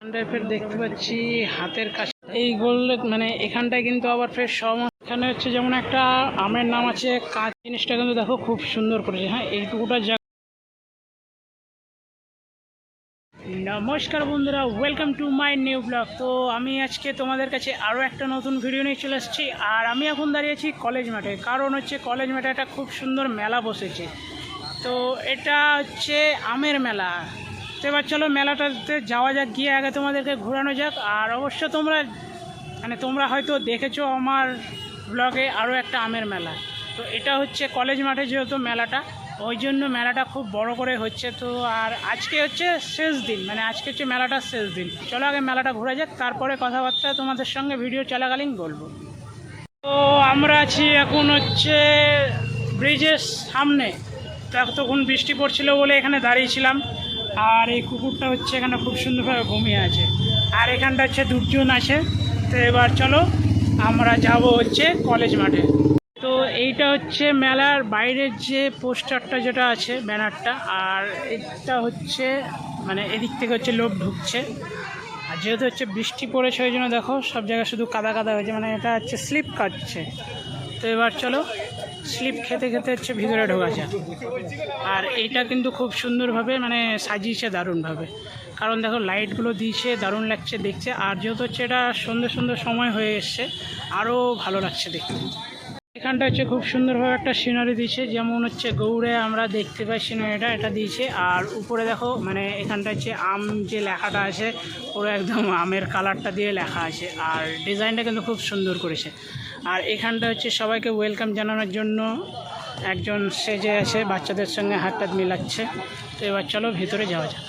টাইপের দেখতে পাচ্ছি হাতের কাছে এইগুলো, মানে এখানটায় কিন্তু আবার ফের এখানে হচ্ছে যেমন একটা আমের নাম আছে কাঁচ, জিনিসটা কিন্তু দেখো খুব সুন্দর করেছে। হ্যাঁ, এইটুকুটা নমস্কার বন্ধুরা, welcome to my new blog. তো আমি আজকে তোমাদের কাছে আরও একটা নতুন ভিডিও নিয়ে চলে এসেছি। আর আমি এখন দাঁড়িয়েছি কলেজ মাঠে, কারণ হচ্ছে কলেজ মাঠে একটা খুব সুন্দর মেলা বসেছে। তো এটা হচ্ছে আমের মেলা। তো এবার চলো মেলাটাতে যাওয়া যাক, গিয়ে আগে তোমাদেরকে ঘোরানো যাক। আর অবশ্য তোমরা হয়তো দেখেছো আমার ব্লগে আরও একটা আমের মেলা। তো এটা হচ্ছে কলেজ মাঠে যেহেতু মেলাটা, ওই জন্য মেলাটা খুব বড় করে হচ্ছে। তো আর আজকে হচ্ছে শেষ দিন, মানে আজকে হচ্ছে মেলাটার শেষ দিন। চলো আগে মেলাটা ঘোরা যাক, তারপরে কথাবার্তা তোমাদের সঙ্গে ভিডিও চলাকালীন বলবো। তো আমরা আছি এখন হচ্ছে ব্রিজের সামনে। তখন বৃষ্টি পড়ছিল বলে এখানে দাঁড়িয়েছিলাম। আর এই কুকুরটা হচ্ছে এখানে খুব সুন্দরভাবে ঘুমিয়ে আছে। আর এখানটা হচ্ছে দুজন আছে। তো এবার চলো আমরা যাব হচ্ছে কলেজ মাঠে। তো এইটা হচ্ছে মেলার বাইরের যে পোস্টারটা যেটা আছে, ব্যানারটা। আর এটা হচ্ছে মানে এদিক থেকে হচ্ছে লোক ঢুকছে। আর যেহেতু হচ্ছে বৃষ্টি পড়েছে ওই জন্য দেখো সব জায়গায় শুধু কাদা কাদা হয়েছে, মানে এটা হচ্ছে স্লিপ কাটছে। তো এবার চলো স্লিপ খেতে খেতে হচ্ছে ভিতরে ঢোকা যায়। আর এইটা কিন্তু খুব সুন্দরভাবে মানে সাজিয়েছে দারুণভাবে, কারণ দেখো লাইটগুলো দিয়েছে, দারুণ লাগছে দেখছে। আর যেহেতু হচ্ছে এটা সুন্দর সময় হয়ে এসছে, আরও ভালো লাগছে দেখতে। এখানটা হচ্ছে খুব সুন্দরভাবে একটা সিনারি দিয়েছে, যেমন হচ্ছে গৌড়ে আমরা দেখতে পাই সিনারিটা, এটা দিয়েছে। আর উপরে দেখো মানে এখানটা হচ্ছে আম যে লেখাটা আছে, পুরো একদম আমের কালারটা দিয়ে লেখা আছে। আর ডিজাইনটা কিন্তু খুব সুন্দর করেছে। আর এখানটা হচ্ছে সবাইকে ওয়েলকাম জানানোর জন্য একজন সেজে আছে, বাচ্চাদের সঙ্গে হাতটা মিলাচ্ছে। তো এবার চলো ভিতরে যাওয়া যাক।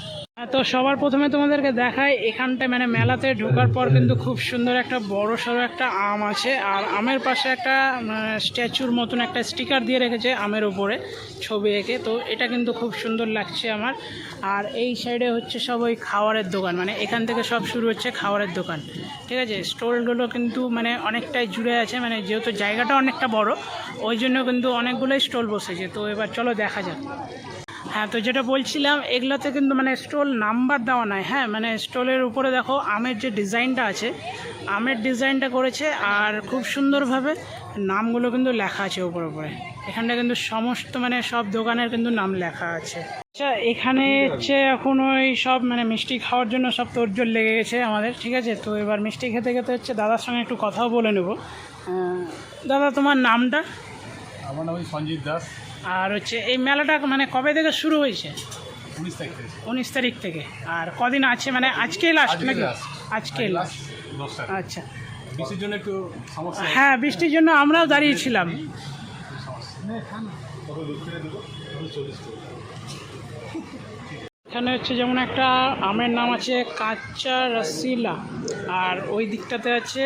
তো সবার প্রথমে তোমাদেরকে দেখায় এখানটায় মানে মেলাতে ঢোকার পর কিন্তু খুব সুন্দর একটা বড় সড়ো একটা আম আছে। আর আমের পাশে একটা স্ট্যাচুর মতন একটা স্টিকার দিয়ে রেখেছে আমের উপরে ছবি এঁকে। তো এটা কিন্তু খুব সুন্দর লাগছে আমার। আর এই সাইডে হচ্ছে সব ওই খাবারের দোকান, মানে এখান থেকে সব শুরু হচ্ছে খাবারের দোকান, ঠিক আছে। স্টলগুলো কিন্তু মানে অনেকটাই জুড়ে আছে, মানে যেহেতু জায়গাটা অনেকটা বড় ওই জন্য কিন্তু অনেকগুলোই স্টল বসেছে। তো এবার চলো দেখা যাক। হ্যাঁ, তো যেটা বলছিলাম এগুলোতে কিন্তু মানে স্টল নাম্বার দেওয়া নাই। হ্যাঁ, মানে স্টলের উপরে দেখো আমের যে ডিজাইনটা আছে, আমের ডিজাইনটা করেছে। আর খুব সুন্দরভাবে নামগুলো কিন্তু লেখা আছে উপরে। এখানটা কিন্তু সমস্ত মানে সব দোকানের কিন্তু নাম লেখা আছে। আচ্ছা, এখানে হচ্ছে এখন ওই সব মানে মিষ্টি খাওয়ার জন্য সব তোড়জোড় লেগে গেছে আমাদের, ঠিক আছে। তো এবার মিষ্টি খেতে খেতে হচ্ছে দাদার সঙ্গে একটু কথাও বলে নেব। দাদা, তোমার নামটা? আমার নাম সঞ্জিত দাস। আর হচ্ছে এই মেলাটা মানে কবে থেকে শুরু হয়েছে? 19 তারিখ থেকে। আর কদিন আছে, মানে আজকেই লাস্ট নাকি? আজকেই লাস্ট। আচ্ছা, বৃষ্টির জন্য একটু সমস্যা। হ্যাঁ, বৃষ্টির জন্য আমরাও দাঁড়িয়েছিলাম। এখানে হচ্ছে যেমন একটা আমের নাম আছে কাঁচা রসিলা, আর ওই দিকটাতে আছে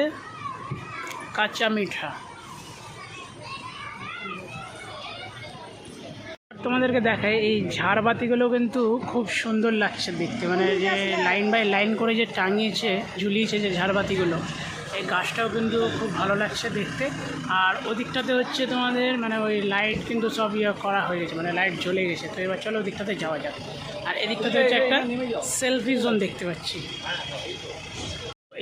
কাঁচা মিঠা। তোমাদেরকে দেখায় এই ঝাড়বাতিগুলো কিন্তু খুব সুন্দর লাগছে দেখতে, মানে যে লাইন বাই লাইন করে যে টাঙিয়েছে, ঝুলিয়েছে যে ঝাড়বাতিগুলো, এই গাছটাও কিন্তু খুব ভালো লাগছে দেখতে। আর ওদিকটাতে হচ্ছে তোমাদের মানে ওই লাইট কিন্তু সব করা হয়ে গেছে, মানে লাইট জ্বলে গেছে। তো এবার চলো ওদিকটাতে যাওয়া যাক। আর এদিকটাতে হচ্ছে একটা সেলফি জোন দেখতে পাচ্ছি।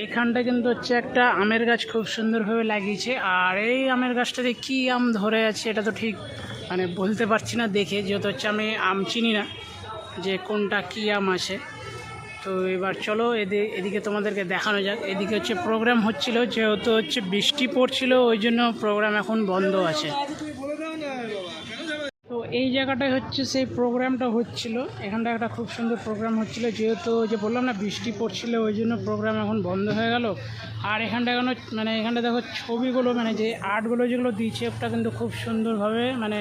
এখানটা কিন্তু হচ্ছে একটা আমের গাছ খুব সুন্দরভাবে লাগিয়েছে। আর এই আমের গাছটাতে কী আম ধরে আছে এটা তো ঠিক মানে বলতে পারছি না দেখে, যেহেতু হচ্ছে আমি আম চিনি না যে কোনটা কী আম আছে। তো এবার চলো এদিকে তোমাদেরকে দেখানো যাক। এদিকে হচ্ছে প্রোগ্রাম হচ্ছিল, যেহেতু হচ্ছে বৃষ্টি পড়ছিল ওই জন্য প্রোগ্রাম এখন বন্ধ আছে। তো এই জায়গাটায় হচ্ছে সেই প্রোগ্রামটা হচ্ছিল, এখানটা একটা খুব সুন্দর প্রোগ্রাম হচ্ছিল। যেহেতু যে বললাম না বৃষ্টি পড়ছিল ওই জন্য প্রোগ্রাম এখন বন্ধ হয়ে গেল। আর এখানটা এখন মানে এখানটা দেখো ছবিগুলো মানে যে আর্টগুলো যেগুলো দিয়েছে ওটা কিন্তু খুব সুন্দরভাবে মানে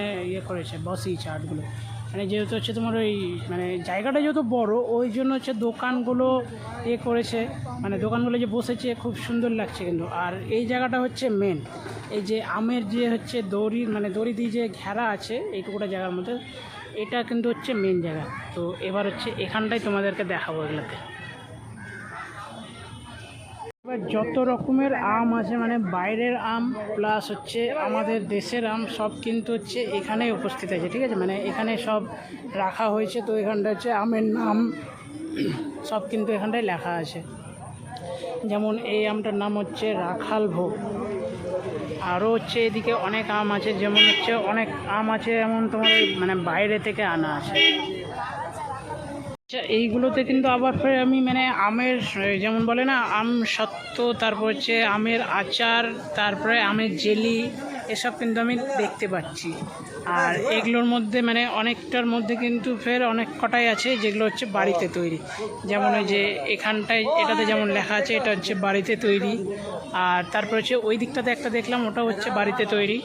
করেছে, বসিয়েছে আর্টগুলো। মানে যেহেতু হচ্ছে তোমার ওই মানে জায়গাটা যেহেতু বড় ওই জন্য হচ্ছে দোকানগুলো করেছে, মানে দোকানগুলো যে বসেছে খুব সুন্দর লাগছে কিন্তু। আর এই জায়গাটা হচ্ছে মেন, এই যে আমের যে হচ্ছে দড়ি দিয়ে যে ঘেরা আছে এইটুকুটা জায়গার মধ্যে, এটা কিন্তু হচ্ছে মেন জায়গা। তো এবার হচ্ছে এখানটাই তোমাদেরকে দেখাবো এগুলোকে। এবার যত রকমের আম আছে মানে বাইরের আম প্লাস হচ্ছে আমাদের দেশের আম সব কিন্তু হচ্ছে এখানেই উপস্থিত আছে, ঠিক আছে। মানে এখানে সব রাখা হয়েছে। তো এখানটা হচ্ছে আমের নাম সব কিন্তু এখানটায় লেখা আছে। যেমন এই আমটার নাম হচ্ছে রাখাল ভোগ। আরও হচ্ছে এদিকে অনেক আম আছে, যেমন হচ্ছে অনেক আম আছে এমন তোমার মানে বাইরে থেকে আনা আছে। এইগুলোতে কিন্তু আবার ফের আমি মানে আমের যেমন বলে না আম সত্ত্ব, তারপর হচ্ছে আমের আচার, তারপরে আমের জেলি, এসব কিন্তু আমি দেখতে পাচ্ছি। আর এগুলোর মধ্যে মানে অনেকটার মধ্যে কিন্তু ফের অনেক কটাই আছে যেগুলো হচ্ছে বাড়িতে তৈরি। যেমন ওই যে এখানটায় এটাতে যেমন লেখা আছে এটা হচ্ছে বাড়িতে তৈরি। আর তারপর হচ্ছে ওই দিকটাতে একটা দেখলাম ওটা হচ্ছে বাড়িতে তৈরি।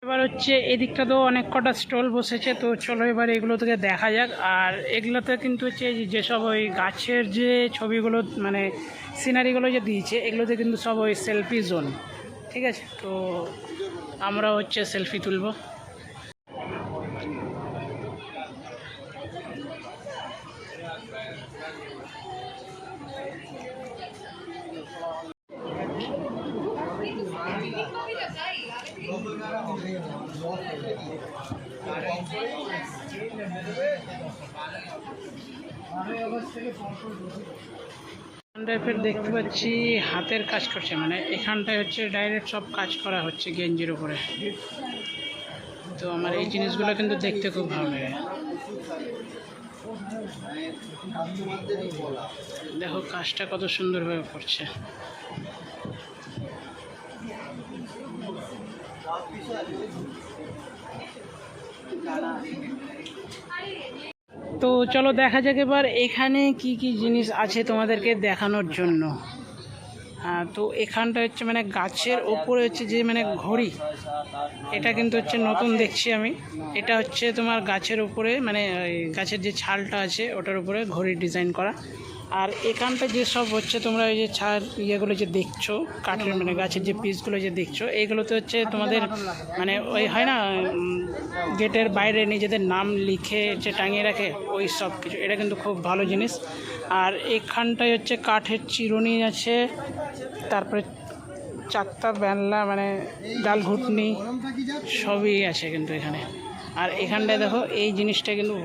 এবার হচ্ছে এদিকটাতেও অনেক কটা স্টল বসেছে, তো চলো এবার এগুলো থেকে দেখা যাক। আর এগুলোতে কিন্তু হচ্ছে যেসব ওই গাছের যে ছবিগুলো মানে সিনারিগুলো যে দিয়েছে এগুলোতে কিন্তু সব ওই সেলফি জোন, ঠিক আছে। তো আমরা হচ্ছে সেলফি তুলব। এখানটায় দেখতে পাচ্ছি হাতের কাজ করছে, মানে এখানটায় হচ্ছে ডাইরেক্ট সব কাজ করা হচ্ছে গেঞ্জির উপরে। তো আমার এই জিনিসগুলো কিন্তু দেখতে খুব ভালো লাগে। দেখো কাজটা কত সুন্দরভাবে করছে। তো চলো দেখা যাক এবার এখানে কি কি জিনিস আছে তোমাদেরকে দেখানোর জন্য। তো এখানটা হচ্ছে মানে গাছের ওপরে হচ্ছে যে মানে ঘড়ি, এটা কিন্তু হচ্ছে নতুন দেখছি আমি। এটা হচ্ছে তোমার গাছের উপরে মানে গাছের যে ছালটা আছে ওটার উপরে ঘড়ির ডিজাইন করা। আর এখানটা যেসব হচ্ছে তোমরা এই যে ছাল ইয়েগুলো যে দেখছো কাঠের মানে গাছের যে পিসগুলো যে দেখছো এইগুলোতে হচ্ছে তোমাদের মানে ওই হয় না গেটের বাইরে নিজেদের নাম লিখে যে টাঙিয়ে রাখে ওই সব কিছু। এটা কিন্তু খুব ভালো জিনিস। আর এখানটায় হচ্ছে কাঠের চিরুনি আছে, তারপরে চাকতা ব্যানলা মানে ডাল ঘুটনি সবই আছে কিন্তু এখানে। আর এখানটায় দেখো এই জিনিসটা কিন্তু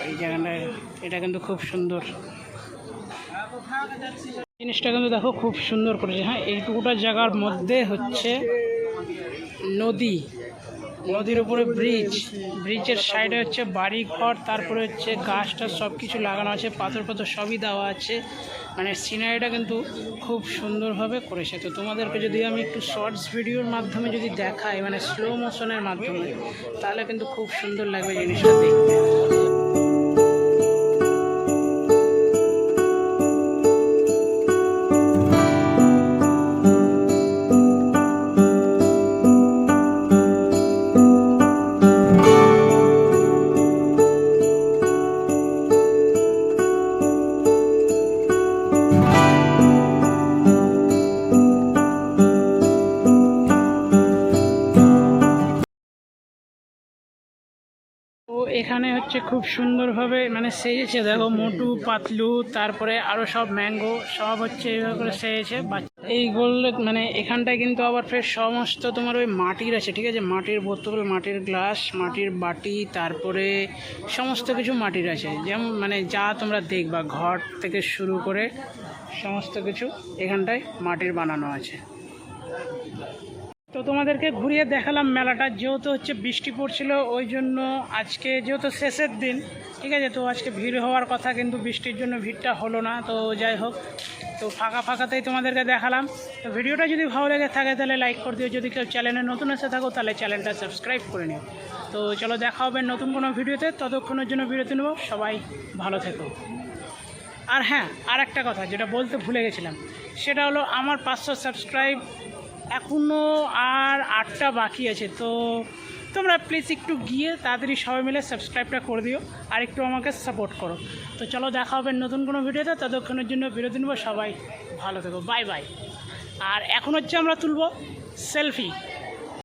এই জায়গাটায় এটা কিন্তু খুব সুন্দর জিনিসটা কিন্তু দেখো খুব সুন্দর করেছে। হ্যাঁ, এইটুকুটা জায়গার মধ্যে হচ্ছে নদীর উপরে ব্রিজের সাইডে হচ্ছে বাড়ি ঘর, তারপরে হচ্ছে গাছটা সব কিছু লাগানো আছে, পাথর সবই দেওয়া আছে। মানে সিনারিটা কিন্তু খুব সুন্দরভাবে করেছে। তো তোমাদেরকে যদি আমি একটু শর্টস ভিডিওর মাধ্যমে যদি দেখাই মানে স্লো মোশনের মাধ্যমে, তাহলে কিন্তু খুব সুন্দর লাগবে জিনিসটা দেখতে। তো এখানে হচ্ছে খুব সুন্দরভাবে মানে সেজেছে, দেখো মোটু পাতলু তারপরে আরও সব ম্যাঙ্গো সব হচ্ছে এইভাবে করে সেজেছে। এইগুলো মানে এখানটায় কিন্তু আবার ফের সমস্ত তোমার ওই মাটির আছে, ঠিক আছে, মাটির বোতল, মাটির গ্লাস, মাটির বাটি, তারপরে সমস্ত কিছু মাটির আছে। যেমন মানে যা তোমরা দেখবা ঘর থেকে শুরু করে সমস্ত কিছু এখানটায় মাটির বানানো আছে। তো তোমাদেরকে ঘুরিয়ে দেখালাম মেলাটা। যেহেতু হচ্ছে বৃষ্টি পড়ছিল ওই জন্য আজকে যেহেতু শেষের দিন, ঠিক আছে, তো আজকে ভিড় হওয়ার কথা কিন্তু বৃষ্টির জন্য ভিড়টা হলো না। তো যাই হোক, তো ফাঁকাতেই তোমাদেরকে দেখালাম। তো ভিডিওটা যদি ভালো লেগে থাকে তাহলে লাইক করে দিও, যদি কেউ চ্যানেলে নতুন এসে থাকো তাহলে চ্যানেলটা সাবস্ক্রাইব করে নিও। তো চলো দেখা হবে নতুন কোনো ভিডিওতে, ততক্ষণের জন্য বিরতি নেব। সবাই ভালো থেকো। আর হ্যাঁ, আর একটা কথা যেটা বলতে ভুলে গেছিলাম, সেটা হলো আমার 500 সাবস্ক্রাইব এখনও আর 8টা বাকি আছে। তো তোমরা প্লিজ একটু গিয়ে তাড়াতাড়ি সবাই মিলে সাবস্ক্রাইবটা করে দিও আর একটু আমাকে সাপোর্ট করো। তো চলো দেখা হবে নতুন কোনো ভিডিওতে, ততক্ষণের জন্য বিরতি নেব। সবাই ভালো থেকো, বাই বাই। আর এখন হচ্ছে আমরা তুলব সেলফি।